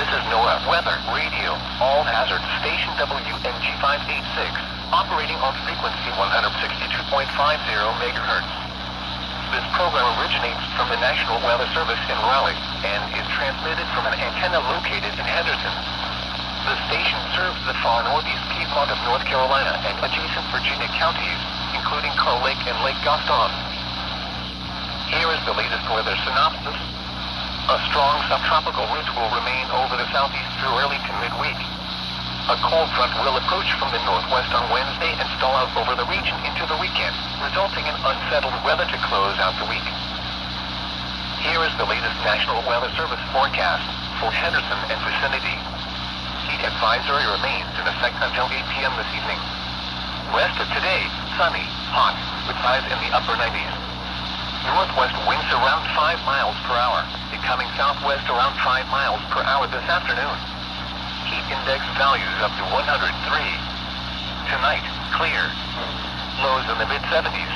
This is NOAA Weather Radio, all hazard station WNG 586, operating on frequency 162.50 megahertz. This program originates from the National Weather Service in Raleigh and is transmitted from an antenna located in Henderson. The station serves the far northeast Piedmont of North Carolina and adjacent Virginia counties, including Carl Lake and Lake Gaston. Here is the latest weather synopsis. A strong subtropical ridge will remain over the southeast through early to midweek. A cold front will approach from the northwest on Wednesday and stall out over the region into the weekend, resulting in unsettled weather to close out the week. Here is the latest National Weather Service forecast for Henderson and vicinity. Heat advisory remains in effect until 8 p.m. this evening. Rest of today, sunny, hot, with highs in the upper 90s. Northwest winds around 5 miles per hour, becoming southwest around 5 miles per hour this afternoon. Heat index values up to 103. Tonight, clear. Lows in the mid-70s.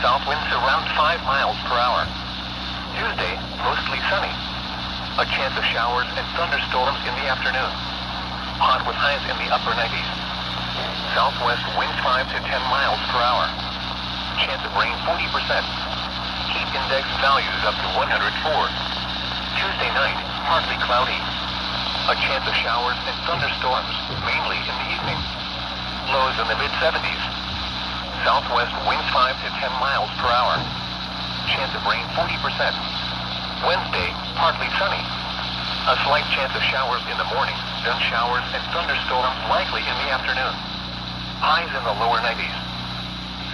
South winds around 5 miles per hour. Tuesday, mostly sunny. A chance of showers and thunderstorms in the afternoon. Hot with highs in the upper 90s. Southwest winds 5 to 10 miles per hour. Chance of rain 40%. Heat index values up to 104. Tuesday night, partly cloudy. A chance of showers and thunderstorms, mainly in the evening. Lows in the mid-70s. Southwest winds 5 to 10 miles per hour. Chance of rain 40%. Wednesday, partly sunny. A slight chance of showers in the morning, then showers and thunderstorms likely in the afternoon. Highs in the lower 90s.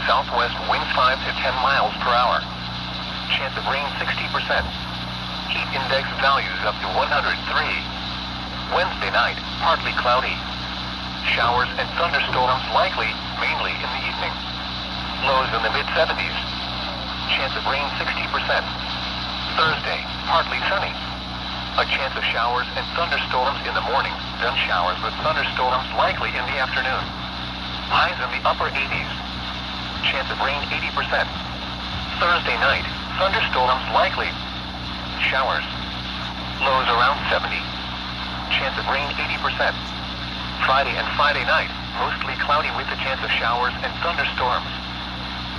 Southwest winds 5 to 10 miles per hour. Chance of rain 60%. Heat index values up to 103. Wednesday night, partly cloudy. Showers and thunderstorms likely, mainly in the evening. Lows in the mid-70s. Chance of rain 60%. Thursday, partly sunny. A chance of showers and thunderstorms in the morning, then showers with thunderstorms likely in the afternoon. Highs in the upper 80s. Chance of rain 80%. Thursday night, thunderstorms likely. Showers. Lows around 70. Chance of rain 80%. Friday and Friday night, mostly cloudy with a chance of showers and thunderstorms.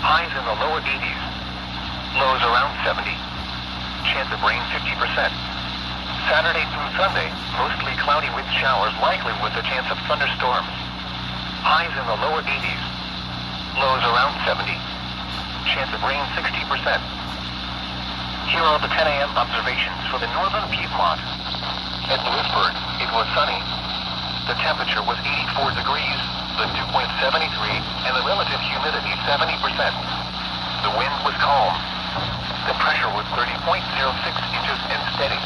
Highs in the lower 80s. Lows around 70. Chance of rain 50%. Saturday through Sunday, mostly cloudy with showers likely with a chance of thunderstorms. Highs in the lower 80s. Lows around 70. Chance of rain 60%. Here are the 10 a.m. observations for the northern Piedmont. At Lewisburg, it was sunny. The temperature was 84 degrees, the dew point 73, and the relative humidity 70%. The wind was calm. The pressure was 30.06 inches and steady.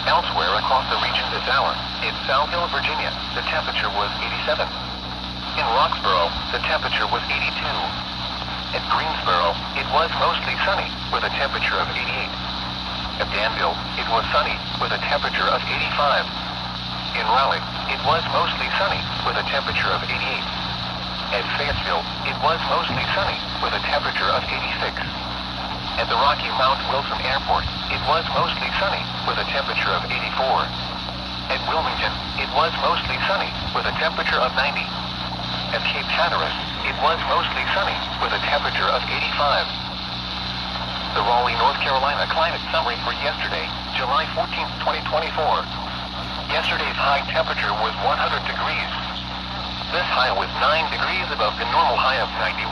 Elsewhere across the region this hour, in South Hill, Virginia, the temperature was 87. In Roxborough, the temperature was 82. At Greensboro, it was mostly sunny, with a temperature of 88. At Danville, it was sunny, with a temperature of 85. In Raleigh, it was mostly sunny, with a temperature of 88. At Fayetteville, it was mostly sunny, with a temperature of 86. At the Rocky Mount Wilson Airport, it was mostly sunny, with a temperature of 84. At Wilmington, it was mostly sunny, with a temperature of 90. At Cape Hatteras, it was mostly sunny, with a temperature of 85. The Raleigh, North Carolina climate summary for yesterday, July 14, 2024. Yesterday's high temperature was 100 degrees. This high was 9 degrees above the normal high of 91.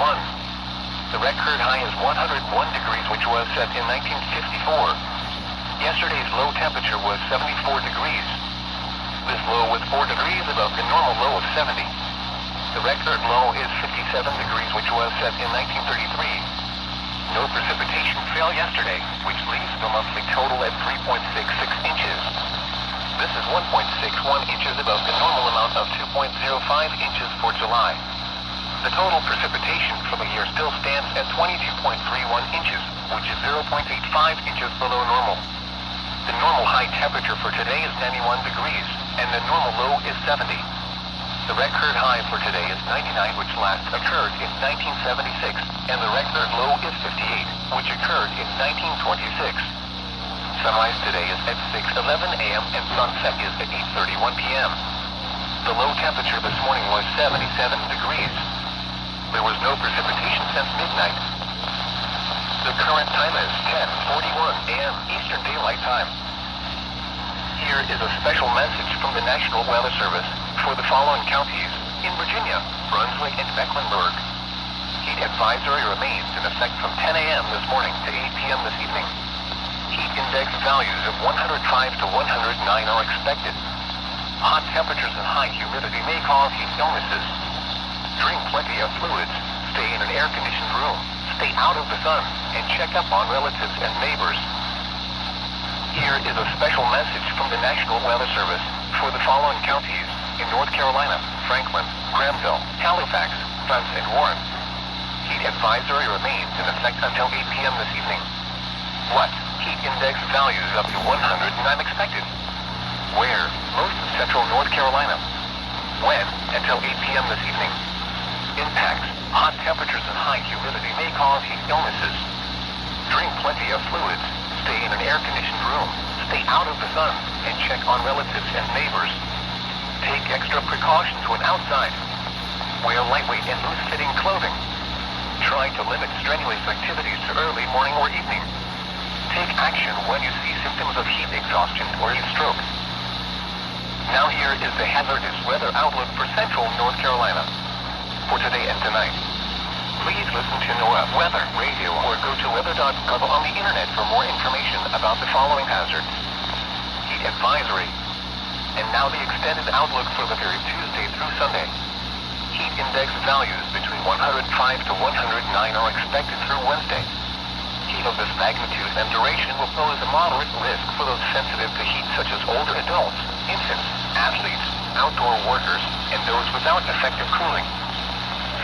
The record high is 101 degrees, which was set in 1954. Yesterday's low temperature was 74 degrees. This low was 4 degrees above the normal low of 70. The record low is 57 degrees, which was set in 1933. No precipitation fell yesterday, which leaves the monthly total at 3.66 inches. This is 1.61 inches above the normal amount of 2.05 inches for July. The total precipitation for the year still stands at 22.31 inches, which is 0.85 inches below normal. The normal high temperature for today is 91 degrees, and the normal low is 70. The record high for today is 99, which last occurred in 1976, and the record low is 58, which occurred in 1926. Sunrise today is at 6:11 a.m. and sunset is at 8:31 p.m. The low temperature this morning was 77 degrees. There was no precipitation since midnight. The current time is 10:41 a.m. Eastern Daylight Time. Here is a special message from the National Weather Service for the following counties in Virginia, Brunswick, and Mecklenburg. Heat advisory remains in effect from 10 a.m. this morning to 8 p.m. this evening. Heat index values of 105 to 109 are expected. Hot temperatures and high humidity may cause heat illnesses. Drink plenty of fluids, stay in an air-conditioned room, stay out of the sun, and check up on relatives and neighbors. Here is a special message from the National Weather Service for the following counties in North Carolina, Franklin, Granville, Halifax, Bunce, and Warren. Heat advisory remains in effect until 8 p.m. this evening. What? Heat index values up to 109 expected. Where? Most of central North Carolina. When? Until 8 p.m. this evening. Impacts. Hot temperatures and high humidity may cause heat illnesses. Drink plenty of fluids. Stay in an air-conditioned room. Stay out of the sun and check on relatives and neighbors. Take extra precautions when outside. Wear lightweight and loose-fitting clothing. Try to limit strenuous activities to early morning or evening. Take action when you see symptoms of heat exhaustion or heat stroke. Now here is the hazardous weather outlook for central North Carolina for today and tonight. Please listen to NOAA Weather Radio or go to weather.gov on the internet for more information about the following hazards. Heat advisory. And now the extended outlook for the period Tuesday through Sunday. Heat index values between 105 to 109 are expected through Wednesday. Heat of this magnitude and duration will pose a moderate risk for those sensitive to heat such as older adults, infants, athletes, outdoor workers, and those without effective cooling.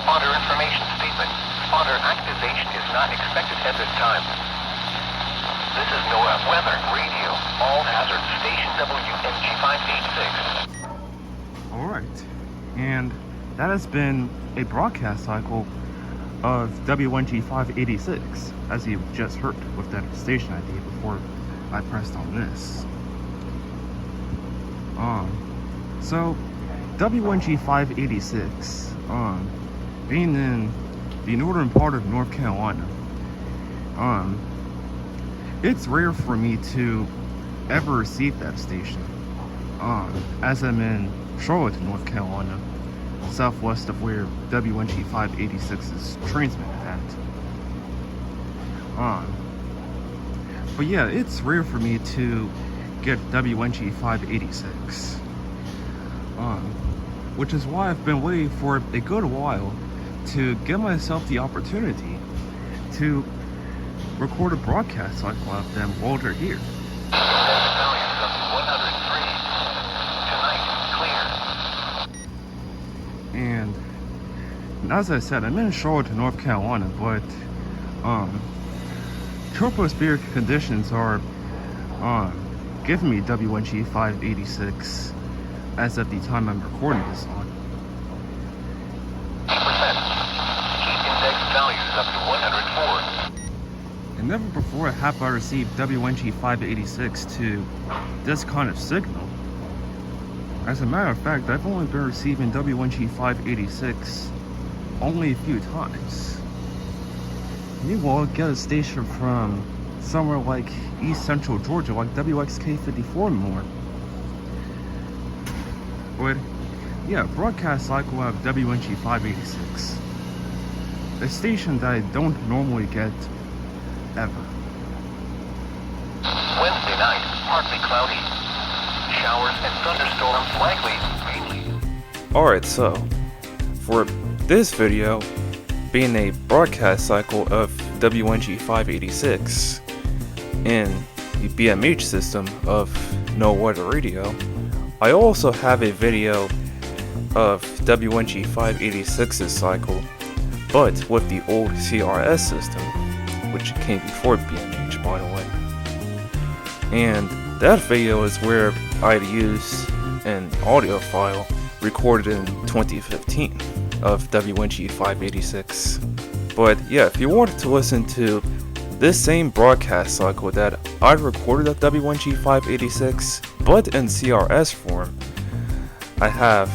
Spotter information statement. Spotter activation is not expected at this time. This is NOAA Weather Radio, all hazards station WMG 586. Alright, and that has been a broadcast cycle of WNG 586, as you just heard with that station ID before I pressed on this. So WNG 586, being in the northern part of North Carolina, it's rare for me to ever receive that station, as I'm in Charlotte, North Carolina, southwest of where WNG 586 is transmitted at. But yeah, it's rare for me to get WNG 586, which is why I've been waiting for a good while to give myself the opportunity to record a broadcast cycle of them while they're here. And as I said, I'm in Charlotte, North Carolina, but tropospheric conditions are giving me WNG 586 as of the time I'm recording this on. Heat index values up to 104. And never before have I received WNG 586 to this kind of signal. As a matter of fact, I've only been receiving WNG 586 only a few times. Meanwhile, get a station from somewhere like East Central Georgia, like WXK54 more. But yeah, broadcast cycle of WNG 586. A station that I don't normally get ever. Wednesday night, partly cloudy. Showers and thunderstorms likely, mainly. Alright, so for this video, being a broadcast cycle of WNG 586 in the BMH system of NOAA Weather Radio, I also have a video of WNG 586's cycle, but with the old CRS system, which came before BMH, by the way. And that video is where I'd use an audio file recorded in 2015 of WNG 586. But yeah, if you wanted to listen to this same broadcast cycle that I recorded at W1G586, but in CRS form, I have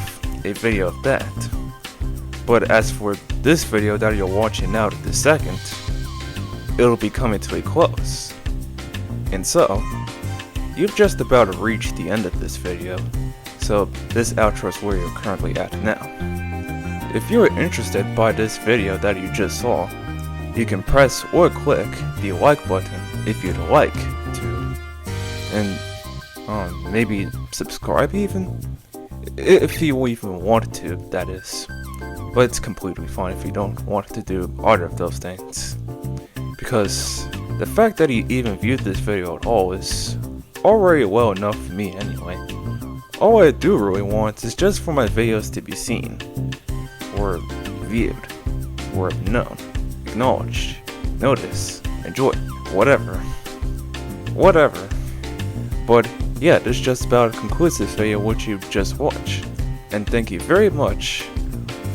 a video of that. But as for this video that you're watching now this second, it'll be coming to a close. And so, you've just about reached the end of this video, so this outro is where you're currently at now. If you're interested by this video that you just saw, you can press or click the like button if you'd like to, and maybe subscribe even? If you even want to, that is. But it's completely fine if you don't want to do either of those things. Because the fact that you even viewed this video at all is already well enough for me anyway. All I do really want is just for my videos to be seen, or viewed, or known, acknowledged, noticed, enjoyed, whatever. But yeah, this just about concludes this video which you just watched. And thank you very much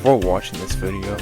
for watching this video.